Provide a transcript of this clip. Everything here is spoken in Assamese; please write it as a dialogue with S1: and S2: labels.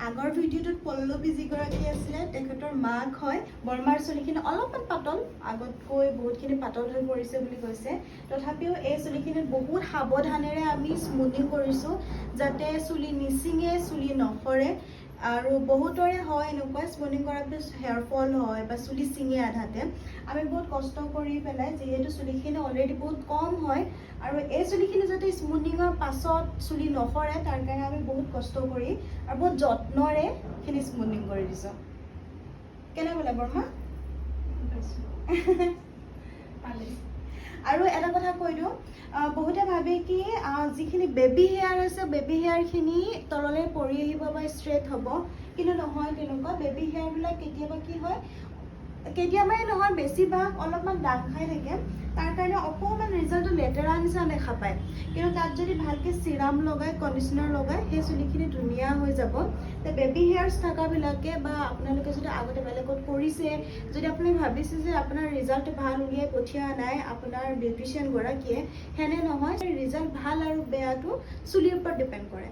S1: আগৰ ভিডিঅ'টোত পল্লৱী যিগৰাকী আছিলে তেখেতৰ মাক হয় বৰমাৰ চুলিখিনি অলপমান পাতল আগতকৈ বহুতখিনি পাতল হৈ পৰিছে বুলি কৈছে তথাপিও এই চুলিখিনিত বহুত সাৱধানেৰে আমি স্মুথিং কৰিছোঁ যাতে চুলি নিচিঙে চুলি নসৰে আৰু বহুতৰে হয় এনেকুৱা স্মুথিং কৰাৰ পিছত হেয়াৰ ফল হয় বা চুলি চিঙে আধাতে আমি বহুত কষ্ট কৰি পেলাই যিহেতু চুলিখিনি অলৰেডি বহুত কম হয় আৰু এই চুলিখিনি যাতে স্মুথিঙৰ পাছত চুলি নসৰে তাৰ কাৰণে আমি বহুত কষ্ট কৰি আৰু বহুত যত্নৰে খিনি স্মুথিং কৰি দিছোঁ কেনে বোলে বৰ্মা আৰু এটা কথা কৈ দিওঁ বহুতে ভাবে কি যিখিনি বেবী হেয়াৰ আছে বেবী হেয়াৰখিনি তললৈ পৰি আহিব বা ষ্ট্ৰেট হ'ব কিন্তু নহয় তেনেকুৱা বেবী হেয়াৰবিলাক কেতিয়াবা কি হয় কেতিয়াবাই নহয় বেছিভাগ অলপমান দাগ খাই থাকে তাৰ কাৰণে অকণমান ৰিজাল্টটো লেতেৰা নিচিনা দেখা পায় কিন্তু তাত যদি ভালকৈ চিৰাম লগাই কণ্ডিশ্যনাৰ লগাই সেই চুলিখিনি ধুনীয়া হৈ যাব বেবী হেয়াৰ্ছ থকাবিলাকে বা আপোনালোকে যদি আগতে বেলেগত কৰিছে যদি আপুনি ভাবিছে যে আপোনাৰ ৰিজাল্ট ভাল উলিয়াই পঠিওৱা নাই আপোনাৰ বিউটিচিয়ান গৰাকীয়ে সেনে নহয় ৰিজাল্ট ভাল আৰু বেয়াটো চুলিৰ ওপৰত ডিপেণ্ড কৰে